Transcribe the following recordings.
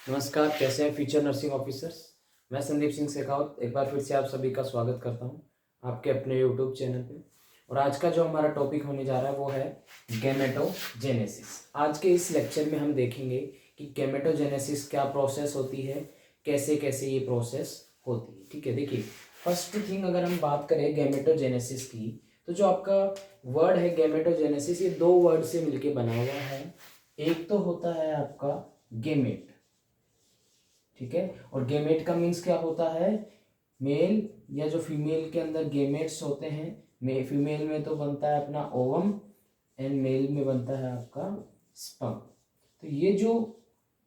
नमस्कार, कैसे हैं फ्यूचर नर्सिंग ऑफिसर्स। मैं संदीप सिंह शेखावत एक बार फिर से आप सभी का स्वागत करता हूं आपके अपने यूट्यूब चैनल पे। और आज का जो हमारा टॉपिक होने जा रहा है वो है गैमेटोजेनेसिस। आज के इस लेक्चर में हम देखेंगे कि गैमेटोजेनेसिस क्या प्रोसेस होती है, कैसे कैसे ये प्रोसेस होती है। ठीक है, देखिए फर्स्ट थिंग अगर हम बात करें गैमेटोजेनेसिस की, तो जो आपका वर्ड है गैमेटोजेनेसिस, ये दो वर्ड से मिलके बना हुआ है। एक तो होता है आपका गेमेट, ठीक है, और गेमेट का मीन्स क्या होता है, मेल या जो फीमेल के अंदर गेमेट्स होते हैं, फीमेल में तो बनता है अपना ओवम एंड मेल में बनता है आपका स्पर्म। तो ये जो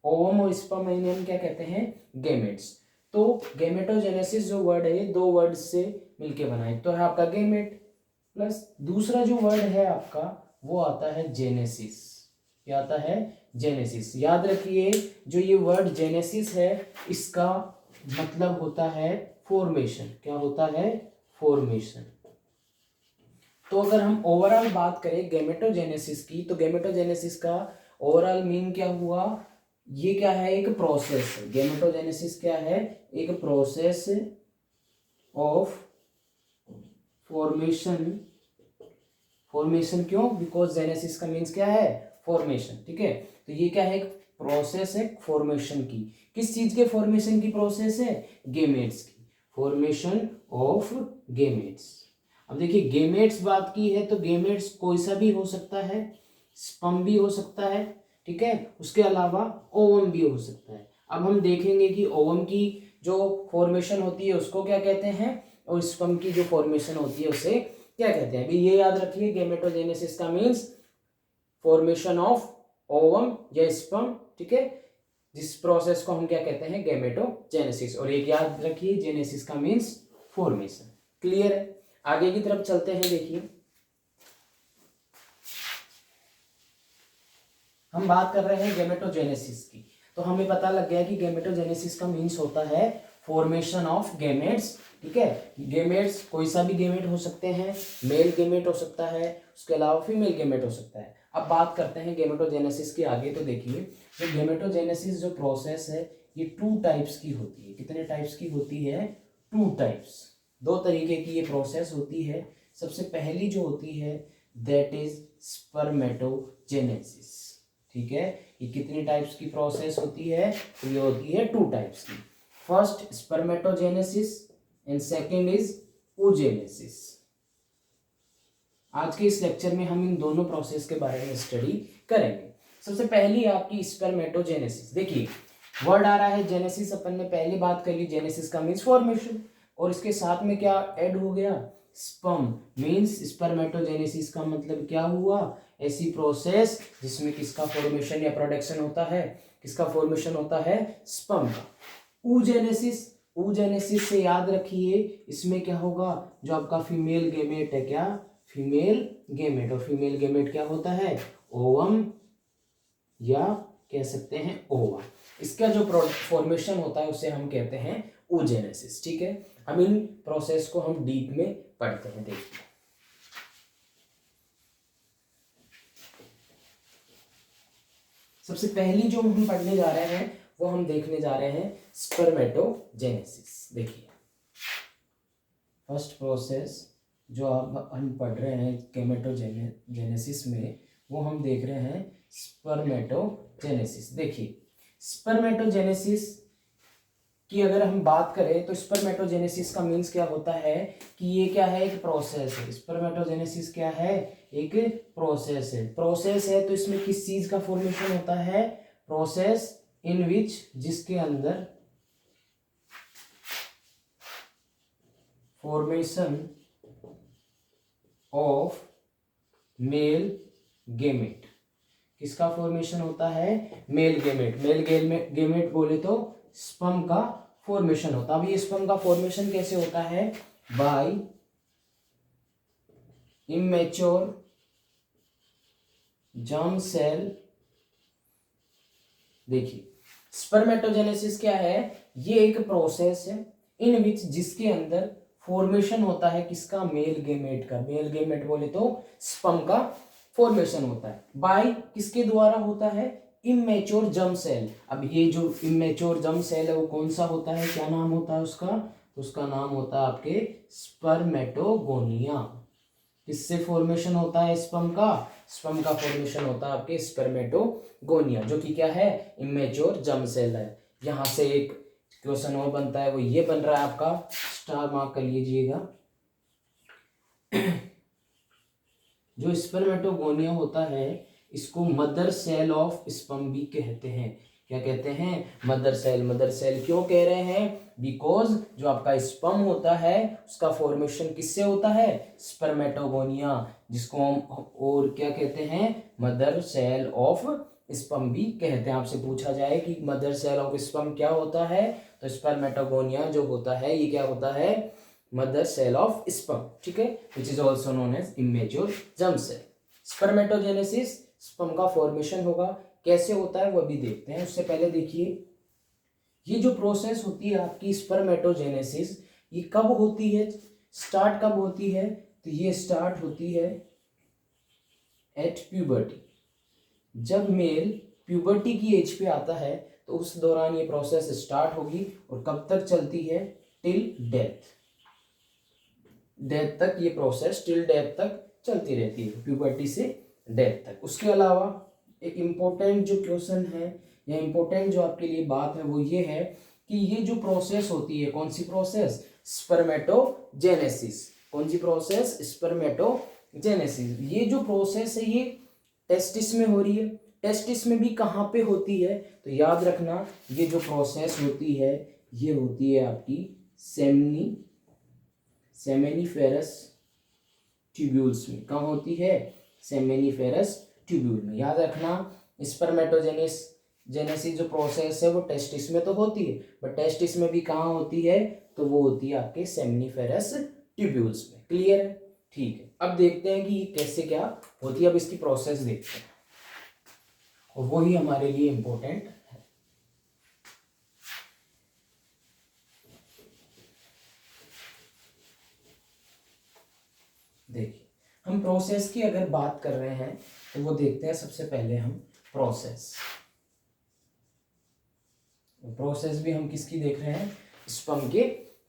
ओवम और स्पर्म इन्हें हम क्या कहते हैं, गेमेट्स। तो गेमेटोजेनेसिस जो वर्ड है ये दो वर्ड से मिलके बना है, तो है आपका गेमेट प्लस दूसरा जो वर्ड है आपका वो आता है जेनेसिस। क्या आता है, जेनेसिस। याद रखिए जो ये वर्ड जेनेसिस है इसका मतलब होता है फॉर्मेशन। क्या होता है, फॉर्मेशन। तो अगर हम ओवरऑल बात करें गैमेटोजेनेसिस की, तो गैमेटोजेनेसिस का ओवरऑल मीन क्या हुआ, ये क्या है, एक प्रोसेस है। गैमेटोजेनेसिस क्या है, एक प्रोसेस ऑफ फॉर्मेशन। फॉर्मेशन क्यों, बिकॉज जेनेसिस का मीन्स क्या है, फॉर्मेशन। ठीक है, तो ये क्या है, एक प्रोसेस है फॉर्मेशन की। किस चीज के फॉर्मेशन की प्रोसेस है, गेमेट्स की, फॉर्मेशन ऑफ गेमेट्स। अब देखिए गेमेट्स बात की है तो गेमेट्स कोई सा भी हो सकता है, स्पर्म भी हो सकता है, ठीक है, उसके अलावा ओवम भी हो सकता है। अब हम देखेंगे कि ओवम की जो फॉर्मेशन होती है उसको क्या कहते हैं और स्पर्म की जो फॉर्मेशन होती है उसे क्या कहते हैं। अभी ये याद रखिए गैमेटोजेनेसिस का मीन्स फॉर्मेशन ऑफ ओवम या स्पर्म, ठीक है, जिस प्रोसेस को हम क्या कहते हैं, गैमेटोजेनेसिस। और एक याद रखिए जेनेसिस का मीन्स फॉर्मेशन। क्लियर है, आगे की तरफ चलते हैं। देखिए हम बात कर रहे हैं गैमेटोजेनेसिस की, तो हमें पता लग गया कि गैमेटोजेनेसिस का मीन्स होता है फॉर्मेशन ऑफ गेमेट्स। ठीक है, गेमेट्स कोई सा भी गेमेट हो सकते हैं, मेल गेमेट हो सकता है, उसके अलावा फीमेल गेमेट हो सकता है। अब बात करते हैं गैमेटोजेनेसिस की आगे। तो देखिए जो गैमेटोजेनेसिस जो प्रोसेस है ये टू टाइप्स की होती है। कितने टाइप्स की होती है, टू टाइप्स। दो तरीके की ये प्रोसेस होती है। सबसे पहली जो होती है दैट इज स्पर्मेटोजेनेसिस। ठीक है, ये कितनी टाइप्स की प्रोसेस होती है, तो ये होती है टू टाइप्स की। First spermatogenesis and second is oogenesis। आज के इस लेक्चर में हम इन दोनों प्रोसेस के बारे में स्टडी करेंगे। सबसे पहली आपकी स्पर्मेटोजेनेसिस। देखिए वर्ड आ रहा है जेनेसिस, अपन ने पहले बात कर ली, जेनेसिस का मीन्स फॉर्मेशन, और इसके साथ में क्या ऐड हो गया, स्पर्म। मीन्स स्पर्मेटोजेनेसिस का मतलब क्या हुआ, ऐसी प्रोसेस जिसमें किसका फॉर्मेशन या प्रोडक्शन होता है, किसका फॉर्मेशन होता है, स्पर्म का। oogenesis, oogenesis से याद रखिए इसमें क्या होगा, जो आपका फीमेल गेमेट है, क्या, फीमेल गेमेट, और फीमेल गेमेट क्या होता है, ओवम या कह सकते हैं ओवा। इसका जो फॉर्मेशन होता है उसे हम कहते हैं oogenesis। ठीक है, अब इन प्रोसेस को हम डीप में पढ़ते हैं। देखिए सबसे पहली जो हम पढ़ने जा रहे हैं वो हम देखने जा रहे हैं स्पर्मेटोजेनेसिस। देखिए फर्स्ट प्रोसेस जो आप हम पढ़ रहे हैं गैमेटोजेनेसिस में, वो हम देख रहे हैं स्पर्मेटोजेनेसिस। देखिए स्पर्मेटोजेनेसिस की अगर हम बात करें तो स्पर्मेटोजेनेसिस का मीन्स क्या होता है कि ये क्या है, एक प्रोसेस है। स्पर्मेटोजेनेसिस क्या है, एक प्रोसेस है। प्रोसेस है तो इसमें किस चीज का फॉर्मेशन होता है, प्रोसेस इन विच, जिसके अंदर फॉर्मेशन ऑफ मेल गेमेट। किसका फॉर्मेशन होता है, मेल गेमेट। मेल गेमेट बोले तो स्पर्म का फॉर्मेशन होता है। अब ये स्पर्म का फॉर्मेशन कैसे होता है, बाय इमेच्योर जर्म सेल। देखिए स्पर्मेटोजेनेसिस क्या है, ये एक प्रोसेस है इन विच, जिसके अंदर फॉर्मेशन होता है किसका, मेल गेमेट का। मेल गेमेट बोले तो स्पर्म का फॉर्मेशन होता है। बाय किसके द्वारा होता है, इमेच्योर जर्म सेल। अब ये जो इमेच्योर जर्म सेल है वो कौन सा होता है, क्या नाम होता है उसका, तो उसका नाम होता है आपके स्पर्मेटोगोनिया। किससे फॉर्मेशन होता है स्पर्म का, स्पर्म का फॉर्मेशन होता है आपके स्पर्मेटोगोनिया, जो कि क्या है, इमेच्योर जर्म सेल है। यहाँ से एक क्वेश्चन और बनता है, वो ये बन रहा है आपका, स्टार मार्क कर लीजिएगा। जो स्पर्मेटोगोनिया होता है इसको मदर सेल ऑफ स्पर्म भी कहते हैं। क्या कहते हैं, मदर सेल। मदर सेल क्यों कह रहे हैं, बिकॉज जो आपका स्पर्म होता है उसका फॉर्मेशन किससे होता है, स्पर्मेटोगोनिया, जिसको हम और क्या कहते हैं, मदर सेल ऑफ स्पर्म भी कहते हैं। आपसे पूछा जाए कि मदर सेल ऑफ स्पर्म क्या होता है, तो स्पर्मेटोगोनिया जो होता है ये क्या होता है, मदर सेल ऑफ स्पर्म, ठीक है, which is also known as immature germ cell. Spermatogenesis, sperm का फॉर्मेशन होगा, कैसे होता है वो भी देखते हैं। उससे पहले देखिए ये जो प्रोसेस होती है आपकी स्पर्मेटोजेनेसिस, ये कब होती है, स्टार्ट कब होती है, तो ये स्टार्ट होती है एट प्यूबर्टी। जब मेल प्यूबर्टी की एज पे आता है तो उस दौरान ये प्रोसेस स्टार्ट होगी और कब तक चलती है, टिल डेथ। डेथ तक ये प्रोसेस, टिल डेथ तक चलती रहती है, प्यूबर्टी से डेथ तक। उसके अलावा एक इम्पोर्टेंट जो क्वेश्चन है या इम्पोर्टेंट जो आपके लिए बात है वो ये है कि ये जो प्रोसेस होती है, कौन सी प्रोसेस, स्पर्मेटोजेनेसिस। कौन सी प्रोसेस, स्पर्मेटोजेनेसिस। ये जो प्रोसेस है ये टेस्टिस में हो रही है। टेस्टिस में भी कहाँ पे होती है, तो याद रखना ये जो प्रोसेस होती है ये होती है आपकी सेमेनिफेरस ट्यूब्यूल्स में। कहाँ होती है, सेमेनिफेरस ट्यूब्यूल में। याद रखना स्पर्मेटोजेनेसिस जो प्रोसेस है वो टेस्टिस में तो होती है, बट टेस्टिस में भी कहाँ होती है, तो वो होती है आपके सेमेनिफेरस ट्यूब्यूल्स में। क्लियर है, ठीक है। अब देखते हैं कि ये कैसे क्या होती है, अब इसकी प्रोसेस देखते हैं और वो ही हमारे लिए इंपॉर्टेंट है। देखिए हम प्रोसेस की अगर बात कर रहे हैं तो वो देखते हैं सबसे पहले हम प्रोसेस भी हम किसकी देख रहे हैं, स्पर्म के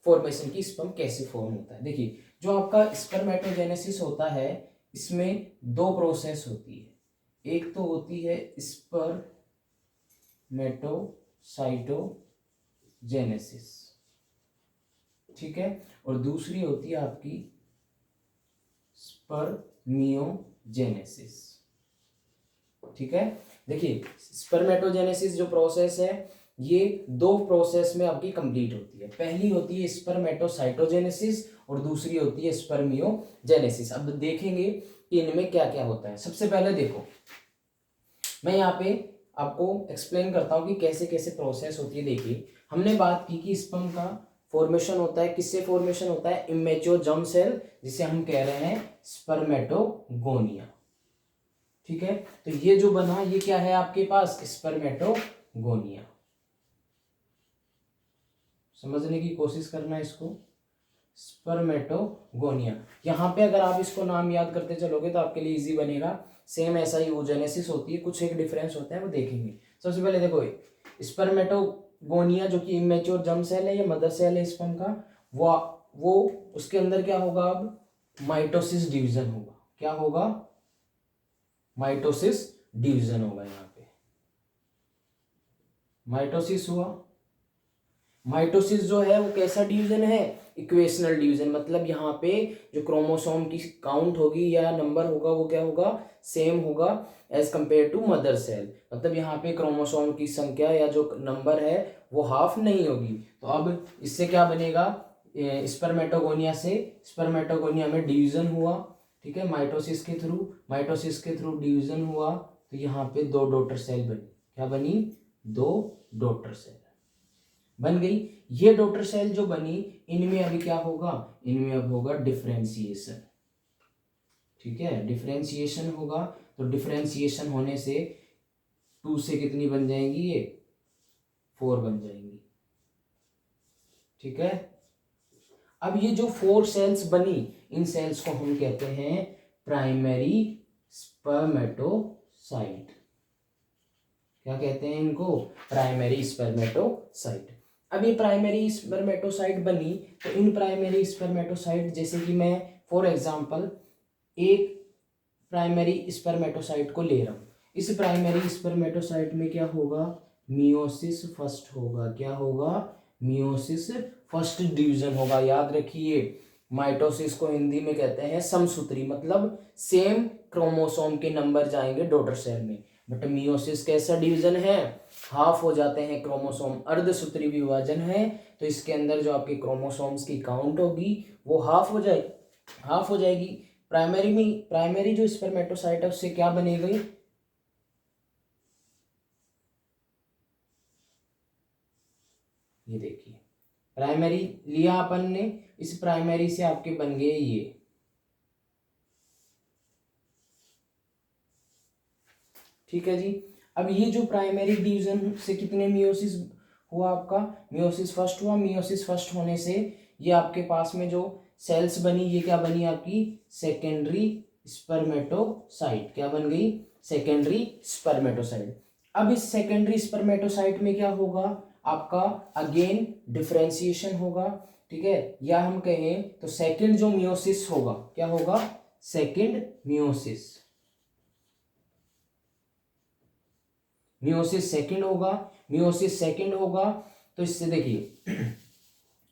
फॉर्मेशन की, स्पर्म कैसे फॉर्म होता है। देखिए जो आपका स्पर्मेटोजेनेसिस होता है इसमें दो प्रोसेस होती है, एक तो होती है स्पर्मेटोसाइटोजेनेसिस, ठीक है, और दूसरी होती है आपकी स्पर्मियोजेनेसिस, ठीक है। देखिए स्पर्मेटोजेनेसिस जो प्रोसेस है ये दो प्रोसेस में आपकी कंप्लीट होती है। पहली होती है स्पर्मेटोसाइटोजेनेसिस और दूसरी होती है स्पर्मियोजेनेसिस। अब देखेंगे कि इनमें क्या क्या होता है। सबसे पहले देखो मैं यहाँ पे आपको एक्सप्लेन करता हूँ कि कैसे कैसे प्रोसेस होती है। देखिए हमने बात की कि स्पर्म का फॉर्मेशन होता है, किससे फॉर्मेशन होता है, इमेच्योर जर्म सेल, जिसे हम कह रहे हैं स्पर्मेटोगोनिया, ठीक है। तो ये जो बना ये क्या है आपके पास, स्पर्मेटोगोनिया। समझने की कोशिश करना इसको, स्पर्मेटोगोनिया। यहाँ पे अगर आप इसको नाम याद करते चलोगे तो आपके लिए इजी बनेगा। सेम ऐसा ही ओजेनेसिस होती है, कुछ एक डिफरेंस होता है वो देखेंगे। सबसे पहले देखो स्पर्मेटोगोनिया जो कि इमेच्योर जर्म सेल है, ये मदर सेल है स्पर्म का, वो उसके अंदर क्या होगा, अब माइटोसिस डिवीजन होगा। क्या होगा, माइटोसिस डिवीजन होगा। यहाँ पे माइटोसिस हुआ। माइटोसिस जो है वो कैसा डिवीजन है, इक्वेशनल डिवीजन, मतलब यहाँ पे जो क्रोमोसोम की काउंट होगी या नंबर होगा वो क्या होगा, सेम होगा as compare to mother cell. मतलब यहाँ पे क्रोमोसोम की संख्या या जो नंबर है वो हाफ नहीं होगी। तो अब इससे क्या बनेगा, स्पर्मेटोगोनिया में डिवीजन हुआ, ठीक है, माइटोसिस के थ्रू डिवीजन हुआ, तो यहाँ पे दो डॉटर सेल बनी। क्या बनी, दो डॉटर सेल बन गई। ये डॉटर सेल जो बनी इनमें अभी क्या होगा, इनमें अब होगा डिफरेंशिएशन, ठीक है, डिफरेंशिएशन होगा। तो डिफरेंशिएशन होने से 2 से कितनी बन जाएंगी, ये 4 बन जाएंगी, ठीक है। अब ये जो 4 सेल्स बनी इन सेल्स को हम कहते हैं प्राइमरी स्पर्मेटोसाइट, क्या कहते हैं इनको? Primary spermatocyte. अब ये प्राइमरी स्पर्मेटोसाइट बनी तो इन प्राइमरी स्पर्मेटोसाइट, जैसे कि मैं फॉर एग्जांपल एक प्राइमरी स्पर्मेटोसाइट को ले रहा हूँ, इस प्राइमरी स्पर्मेटोसाइट में क्या होगा? मियोसिस फर्स्ट होगा। क्या होगा? मियोसिस फर्स्ट डिवीजन होगा। याद रखिए, माइटोसिस को हिंदी में कहते हैं समसूत्री, मतलब सेम क्रोमोसोम के नंबर जाएंगे डॉटर सेल में। बट मियोसिस कैसा डिवीजन है? हाफ हो जाते हैं क्रोमोसोम, अर्धसूत्री विभाजन है, तो इसके अंदर जो आपके क्रोमोसोम्स की काउंट होगी वो हाफ हो जाएगी। प्राइमरी जो स्पर्मेटोसाइट है उससे क्या बनेगी? ये देखिए, प्राइमरी लिया अपन ने, इस प्राइमरी से आपके बन गए ये। ठीक है जी। अब ये जो प्राइमरी डिवीजन से कितने मियोसिस हुआ आपका? मियोसिस फर्स्ट हुआ। मियोसिस फर्स्ट होने से ये आपके पास में जो सेल्स बनी, ये क्या बनी आपकी? Secondary spermatocyte. क्या बन गई? Secondary spermatocyte. अब इस सेकेंडरी स्पर्मेटोसाइट में क्या होगा आपका? अगेन डिफरेंशिएशन होगा। ठीक है, या हम कहें तो सेकेंड जो मियोसिस होगा, क्या होगा? सेकेंड मियोसिस मियोसिस सेकेंड होगा। तो इससे देखिए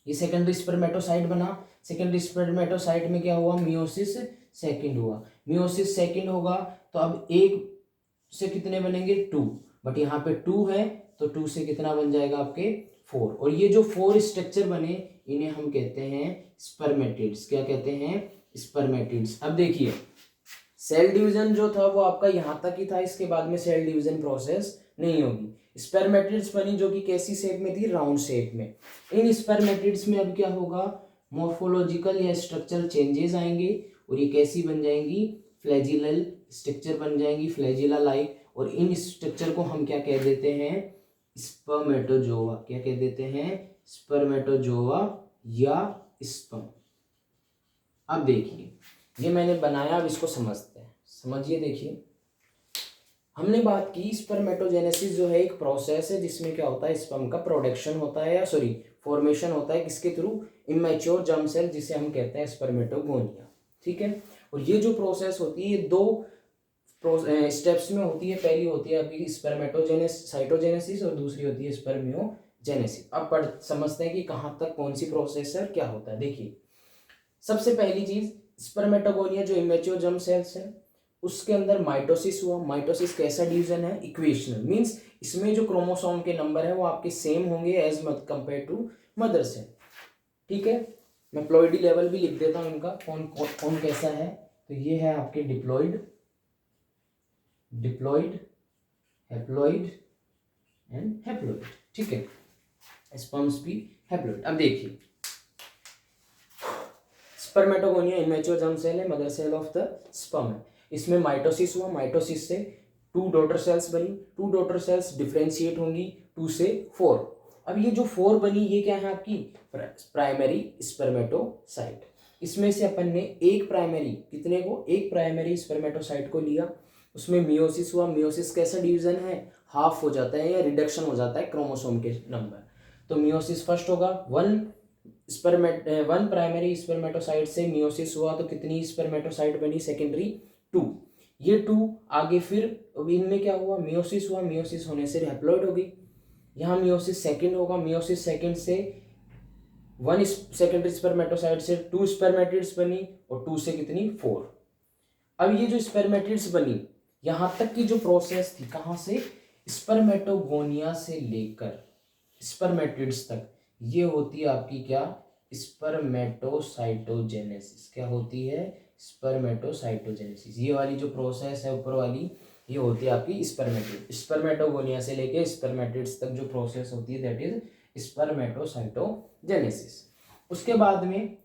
ये सेकेंडरी स्पर्मेटोसाइट बना। सेकेंडरी स्पर्मेटोसाइट में क्या हुआ? मियोसिस सेकेंड हुआ। मियोसिस सेकेंड होगा तो अब एक से कितने बनेंगे? 2, बट यहाँ पे 2 है तो 2 से कितना बन जाएगा आपके? 4। और ये जो 4 स्ट्रक्चर बने इन्हें हम कहते हैं स्पर्मेटिड्स। क्या कहते हैं? स्पर्मेटिड्स। अब देखिए, सेल डिवीजन जो था वो आपका यहाँ तक ही था, इसके बाद में सेल डिवीजन प्रोसेस नहीं होगी। स्पर्मेटिड्स बनी जो कि कैसी शेप में थी? राउंड शेप में। इन स्पर्मेटिड्स में अब क्या होगा? मॉर्फोलॉजिकल या स्ट्रक्चरल चेंजेस आएंगे और ये कैसी बन जाएंगी? फ्लैजिलल स्ट्रक्चर बन जाएंगी, फ्लैजिला लाइक। और इन स्ट्रक्चर को हम क्या कह देते हैं? स्पर्मेटोजोआ। क्या कह देते हैं? स्पर्मेटोजोआ या स्पर्म। अब देखिए, ये मैंने बनाया, अब इसको समझते हैं। समझिए, देखिए, हमने बात की स्पर्मेटोजेनेसिस जो है एक प्रोसेस है जिसमें क्या होता है? स्पर्म का प्रोडक्शन होता है, या सॉरी फॉर्मेशन होता है। किसके थ्रू? इमेच्योर जर्म सेल, जिसे हम कहते हैं स्पर्मेटोगोनिया। ठीक है, और ये जो प्रोसेस होती है ये 2 स्टेप्स में होती है। पहली होती है आपकी साइटोजेनेसिस और दूसरी होती है स्पर्मियोजेनेसिस। अब समझते हैं कि कहाँ तक कौन सी प्रोसेस है, क्या होता है। देखिए, सबसे पहली चीज, स्पर्मेटोगोनिया जो इमेच्योर जर्म सेल्स है उसके अंदर माइटोसिस हुआ। माइटोसिस कैसा डिवीजन है? इक्वेशनल, मींस इसमें जो क्रोमोसोम के नंबर है वो आपके सेम होंगे as compare to mother cell. ठीक है, मैं प्लॉइडी लेवल भी लिख देता हूँ इनका, कौन कैसा है। तो ये है आपके डिप्लॉइड, हैप्लॉइड एंड हैप्लॉइड। ठीक है, स्पर्म्स भी हैप्लॉइड। अब देखिए, स्पर्मेटोगोनिया इमेच्योर जर्म सेल है, mother cell of the sperm है। इसमें माइटोसिस हुआ, माइटोसिस से 2 डॉटर सेल्स बनी, 2 डॉटर सेल्स डिफरेंशिएट होंगी 2 से 4। अब ये जो 4 बनी ये क्या है आपकी? Primary spermatocyte. इसमें से अपन ने एक प्राइमरी स्पर्मेटोसाइट को लिया, उसमें मियोसिस हुआ। मियोसिस कैसा डिवीजन है? हाफ हो जाता है या रिडक्शन हो जाता है क्रोमोसोम के नंबर। तो मियोसिस फर्स्ट होगा, 1 प्राइमरी स्पर्मेटोसाइट से मियोसिस हुआ तो कितनी स्पर्मेटोसाइट बनी? सेकेंडरी 2। ये 2 आगे फिर इनमें क्या हुआ? मियोसिस हुआ, मियोसिस होने से हैप्लॉइड हो गई। यहाँ मियोसिस सेकेंड होगा, मियोसिस सेकेंड से 1 सेकेंडरी स्पर्मेटोसाइट से 2 स्पर्मेटिड्स बनी और 2 से कितनी? 4। अब ये जो स्पर्मेटिड्स बनी, यहां तक की जो प्रोसेस थी, कहां से? स्पर्मेटोगोनिया से लेकर स्पर्मेटिड्स तक, ये होती है आपकी क्या? स्पर्मेटोसाइटोजेनेसिस। क्या होती है? स्पर्मेटोसाइटोजेनेसिस। ये वाली जो प्रोसेस है ऊपर वाली, ये होती है आपकी स्पर्मेटोगोनिया से लेके स्पर्मेटिड्स तक जो प्रोसेस होती है दैट इज स्पर्मेटोसाइटोजेनेसिस। उसके बाद में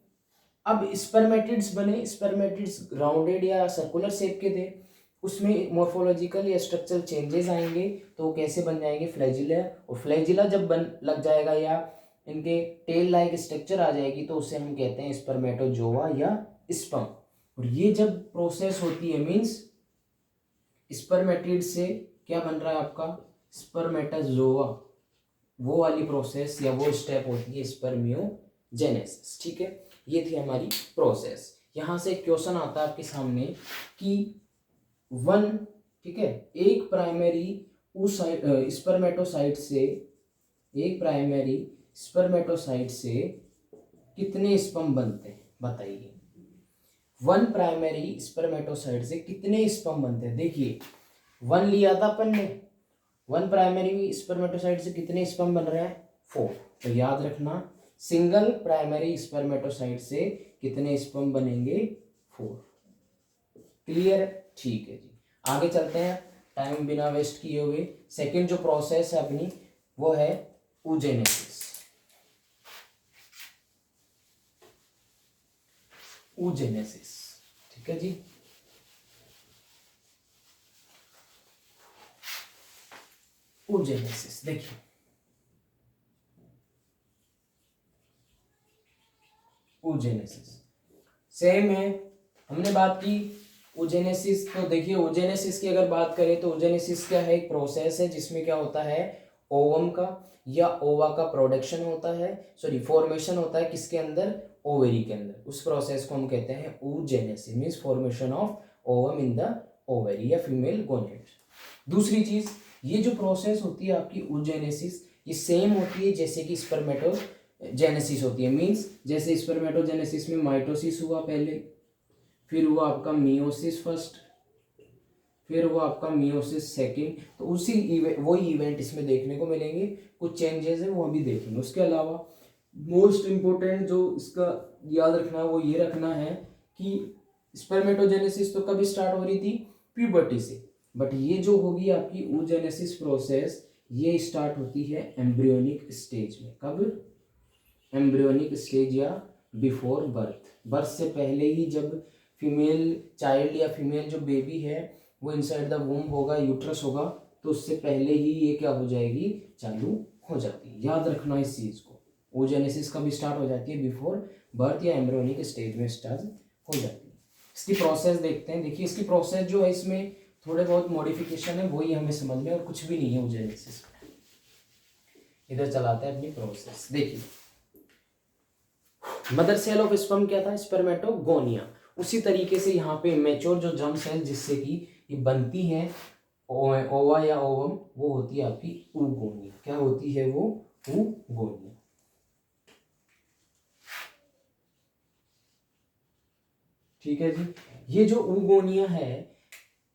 अब स्पर्मेटिड्स बने, स्पर्मेटिड्स राउंडेड या सर्कुलर शेप के थे, उसमें मॉर्फोलॉजिकल या स्ट्रक्चरल चेंजेस आएंगे तो वो कैसे बन जाएंगे? फ्लैजिला। और फ्लैजिला जब बन लग जाएगा या इनके टेल लाइक स्ट्रक्चर आ जाएगी तो उसे हम कहते हैं स्पर्मेटोजोआ या स्पर्म। और ये जब प्रोसेस होती है मींस स्पर्मेटिड से क्या बन रहा है आपका? स्पर्मेटाजोआ, वो वाली प्रोसेस या वो स्टेप होती है स्पर्मियोजेनेसिस। ठीक है, ये थी हमारी प्रोसेस। यहाँ से क्वेश्चन आता है आपके सामने कि वन, ठीक है, एक प्राइमरी स्पर्मेटोसाइट से, एक प्राइमरी स्पर्मेटोसाइट से कितने स्पर्म बनते हैं बताइए। वन प्राइमरी स्पर्मेटोसाइट से कितने स्पर्म बनते हैं। देखिए वन लिया था अपन ने, वन प्राइमरी स्पर्मेटोसाइट से कितने स्पर्म बन रहे हैं, 4। तो याद रखना सिंगल प्राइमरी स्पर्मेटोसाइट से कितने स्पर्म बनेंगे, 4। क्लियर है, ठीक है जी। आगे चलते हैं टाइम बिना वेस्ट किए हुए। सेकंड जो प्रोसेस है अपनी वो है oogenesis। oogenesis, ठीक है जी। oogenesis देखिए, oogenesis सेम है, हमने बात की oogenesis। तो देखिए oogenesis की अगर बात करें तो oogenesis क्या है, एक प्रोसेस है जिसमें क्या होता है, ओवम का या ओवा का प्रोडक्शन होता है, सॉरी फॉर्मेशन होता है किसके अंदर, ओवेरी के अंदर। उस प्रोसेस को हम कहते हैं oogenesis, means formation of ovum in the ovary या फीमेल गोनेड। दूसरी चीज, ये जो प्रोसेस होती है आपकी oogenesis, ये सेम होती है जैसे कि स्पर्मेटोजेनेसिस होती है। मींस जैसे स्पर्मेटोजेनेसिस में माइटोसिस हुआ पहले, फिर हुआ आपका मियोसिस फर्स्ट, फिर हुआ आपका मियोसिस सेकेंड। तो उसी वही इवेंट इसमें देखने को मिलेंगे, कुछ चेंजेस है वो अभी देखेंगे। उसके अलावा मोस्ट इम्पोर्टेंट जो इसका याद रखना है वो ये रखना है कि स्पर्मेटोजेनेसिस तो कब स्टार्ट हो रही थी, प्यूबर्टी से, बट ये जो होगी आपकी oogenesis प्रोसेस ये स्टार्ट होती है एम्ब्रियोनिक स्टेज में। कब, एम्ब्रियोनिक स्टेज या बिफोर बर्थ, बर्थ से पहले ही, जब फीमेल चाइल्ड या फीमेल जो बेबी है वो इनसाइड द वूम होगा, यूट्रस होगा, तो उससे पहले ही ये क्या हो जाएगी, चालू हो जाती है। याद रखना इस चीज को, oogenesis कब स्टार्ट हो जाती है, बिफोर बर्थ या एम्ब्रियोनिक स्टेज में स्टार्ट हो जाती है। इसकी प्रोसेस देखते हैं। देखिए इसकी प्रोसेस जो है इसमें थोड़े बहुत मॉडिफिकेशन है, वही हमें समझने, और कुछ भी नहीं है oogenesis में। इधर चलाते हैं अपनी प्रोसेस। देखिए मदर सेल ऑफ स्पर्म क्या था, स्पर्मेटोगोनिया। उसी तरीके से यहाँ पे मेच्योर जो जर्म सेल जिससे कि ये बनती है ओवा या ओवम, वो होती है आपकी oogonia। क्या होती है वो, oogonia। ठीक है जी। ये जो oogonia है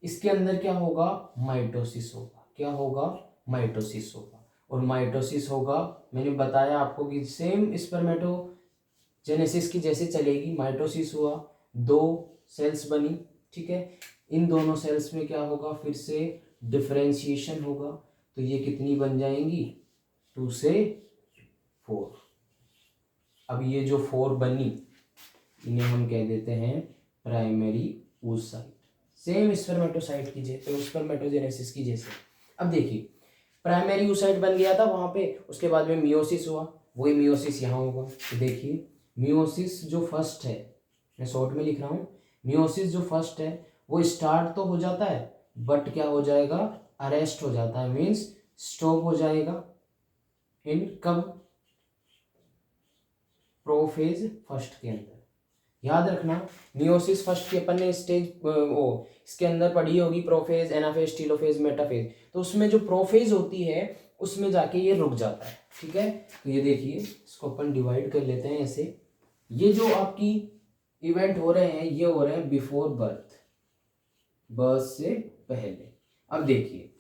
इसके अंदर क्या होगा, माइटोसिस होगा। क्या होगा, माइटोसिस होगा। और माइटोसिस होगा, मैंने बताया आपको कि सेम स्पर्मेटोजेनेसिस की जैसे चलेगी। माइटोसिस हुआ, 2 सेल्स बनी, ठीक है, इन दोनों सेल्स में क्या होगा, फिर से डिफरेंशिएशन होगा। तो ये कितनी बन जाएंगी, 2 से 4। अब ये जो 4 बनी इन्हें हम कह देते हैं प्राइमरी oocyte। सेम स्पर्मेटोसाइट की जैसे, स्पर्मेटोजेनेसिस की जैसे। अब देखिए प्राइमरी oocyte बन गया था वहां पे, उसके बाद में मियोसिस हुआ, वही मियोसिस यहाँ होगा। तो देखिए मियोसिस जो फर्स्ट है, मैं शॉर्ट में लिख रहा हूँ, मियोसिस जो फर्स्ट है वो स्टार्ट तो हो जाता है, बट क्या हो जाएगा, अरेस्ट हो जाता है, मीन्स स्टॉप हो जाएगा। इन कब, प्रोफेज फर्स्ट के अंदर। याद रखना मियोसिस फर्स्ट की अपन ने स्टेज इसके अंदर पढ़ी होगी, प्रोफेज, एनाफेज, टीलोफेज, मेटाफेज। तो उसमें जो प्रोफेज होती है उसमें जाके ये रुक जाता है, ठीक है। तो ये देखिए इसको अपन डिवाइड कर लेते हैं ऐसे। ये जो आपकी इवेंट हो रहे हैं ये हो रहे हैं बिफोर बर्थ, बर्थ से पहले। अब देखिए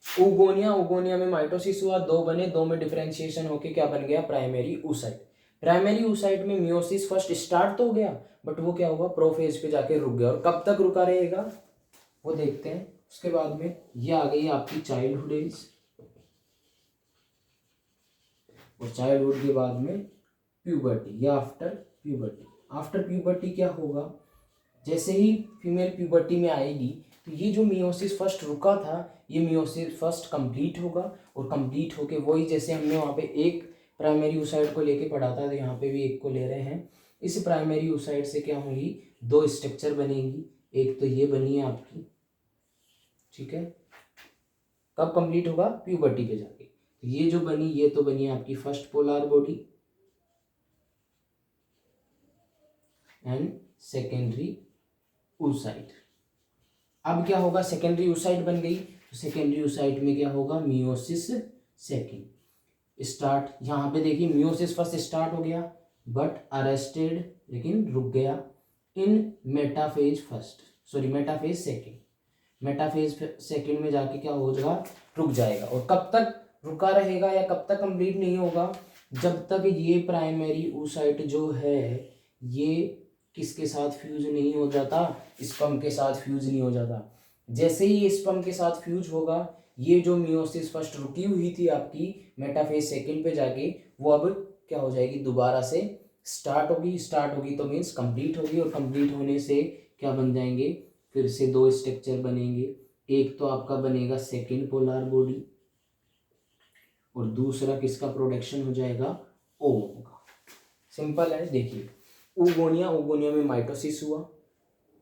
oogonia में माइटोसिस हुआ, 2 बने, 2 में डिफरेंशिएशन होके क्या बन गया, प्राइमरी oocyte। प्राइमरी oocyte में मियोसिस फर्स्ट स्टार्ट तो हो गया, बट वो क्या हुआ, प्रोफेज पे जाके रुक गया। और कब तक रुका रहेगा वो देखते हैं। उसके बाद में ये आ गई आपकी चाइल्डहुड एज, और चाइल्डहुड के बाद में प्यूबर्टी या आफ्टर प्यूबर्टी। आफ्टर प्यूबर्टी क्या होगा, जैसे ही फीमेल प्यूबर्टी में आएगी तो ये जो मियोसिस फर्स्ट रुका था ये मियोसिस फर्स्ट कंप्लीट होगा, और कंप्लीट होके वही जैसे हमने वहाँ पे एक प्राइमरी oocyte को लेके पढ़ा था, तो यहाँ पे भी एक को ले रहे हैं। इस प्राइमरी oocyte से क्या होंगी, 2 स्ट्रक्चर बनेगी। एक तो ये बनी है आपकी, ठीक है, कब कंप्लीट होगा? प्यूबर्टी पे जाके। तो ये जो बनी, ये तो बनी आपकी first polar body and secondary oocyte। अब क्या होगा? सेकेंडरी oocyte बन गई, तो सेकेंडरी oocyte में क्या होगा? Meiosis second start. यहाँ पे देखिए मियोसिस फर्स्ट स्टार्ट हो गया बट अरेस्टेड, लेकिन रुक गया in metaphase first, sorry metaphase second. Metaphase second में जाके क्या हो जाएगा? रुक जाएगा। और कब तक रुका रहेगा या कब तक कंप्लीट नहीं होगा? जब तक ये प्राइमरी oocyte जो है ये किसके साथ फ्यूज नहीं हो जाता? स्पर्म के साथ फ्यूज नहीं हो जाता। जैसे ही स्पर्म के साथ फ्यूज होगा, ये जो मियोसिस फर्स्ट रुकी हुई थी आपकी मेटाफेज सेकेंड पे जाके, वो अब क्या हो जाएगी? दोबारा से स्टार्ट होगी। स्टार्ट होगी तो मीन्स कंप्लीट होगी, और कंप्लीट होने से क्या बन जाएंगे? फिर से दो स्ट्रक्चर बनेंगे। एक तो आपका बनेगा सेकेंड पोलर बॉडी, और दूसरा किसका प्रोडक्शन हो जाएगा? ओवम का। सिंपल है। देखिए ओगोनिया में माइटोसिस हुआ,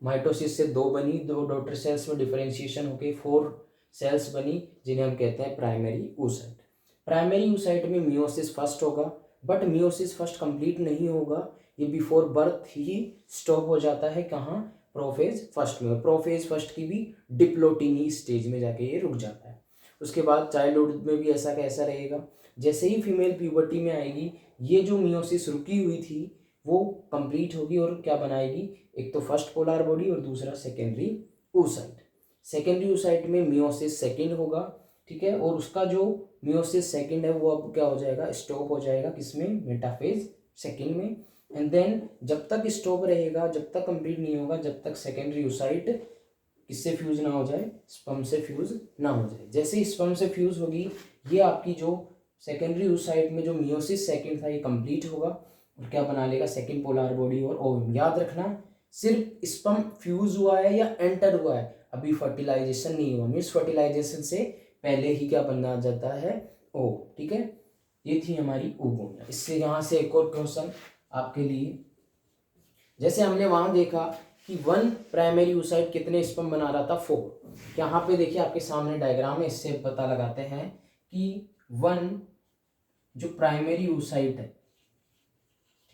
माइटोसिस से दो बनी, दो डॉटर सेल्स में डिफरेंशिएशन होके 4 सेल्स बनी, जिन्हें हम कहते हैं प्राइमरी oocyte। प्राइमरी oocyte में मियोसिस फर्स्ट होगा, बट मियोसिस फर्स्ट कंप्लीट नहीं होगा, ये बिफोर बर्थ ही स्टॉप हो जाता है। कहाँ? प्रोफेज फर्स्ट में। और प्रोफेज फर्स्ट की भी डिप्लोटिनी स्टेज में जाके ये रुक जाता है। उसके बाद चाइल्डहुड में भी ऐसा कैसा रहेगा? जैसे ही फीमेल प्यूबर्टी में आएगी, ये जो मियोसिस रुकी हुई थी वो कंप्लीट होगी और क्या बनाएगी? एक तो फर्स्ट पोलर बॉडी और दूसरा सेकेंडरी oocyte। सेकेंडरी oocyte में मियोसिस सेकेंड होगा, ठीक है, और उसका जो मियोसिस सेकेंड है वो अब क्या हो जाएगा? स्टॉप हो जाएगा। किसमें? मेटाफेज सेकेंड में। एंड देन जब तक स्टॉप रहेगा, जब तक कंप्लीट नहीं होगा, जब तक सेकेंडरी oocyte किससे फ्यूज ना हो जाए? स्पर्म से फ्यूज ना हो जाए। जैसे ही स्पर्म से फ्यूज होगी, ये आपकी जो सेकेंडरी oocyte में जो मियोसिस सेकेंड था ये कंप्लीट होगा, और क्या बना लेगा? सेकेंड पोलर बॉडी और ओवम। याद रखना, सिर्फ स्पर्म फ्यूज हुआ है या एंटर हुआ है, अभी फर्टिलाइजेशन नहीं हुआ। मीन्स फर्टिलाइजेशन से पहले ही क्या बना जाता है? ओवम। ठीक है, ये थी हमारी ओगोनिया। इससे यहाँ से एक और क्वेश्चन आपके लिए। जैसे हमने वहां देखा कि 1 प्राइमरी oocyte कितने स्पर्म बना रहा था? 4। यहाँ पे देखिए आपके सामने डायग्राम है, इससे पता लगाते हैं कि 1 जो प्राइमरी oocyte है,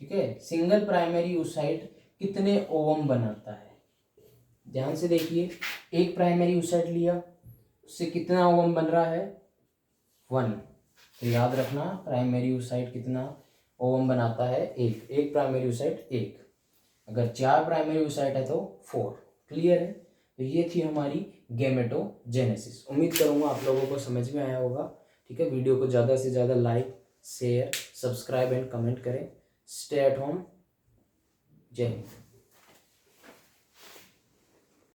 ठीक है, सिंगल प्राइमरी oocyte कितने ओवम बनाता है? ध्यान से देखिए, एक प्राइमरी oocyte लिया, उससे कितना ओवम बन रहा है? 1। तो याद रखना प्राइमरी oocyte कितना ओवम बनाता है? एक प्राइमरी oocyte 1। अगर 4 प्राइमरी oocyte है तो 4। क्लियर है? तो ये थी हमारी गैमेटोजेनेसिस। उम्मीद करूंगा आप लोगों को समझ में आया होगा। ठीक है, वीडियो को ज़्यादा से ज़्यादा like, share, subscribe and comment करें। Stay at home. जय हिंद।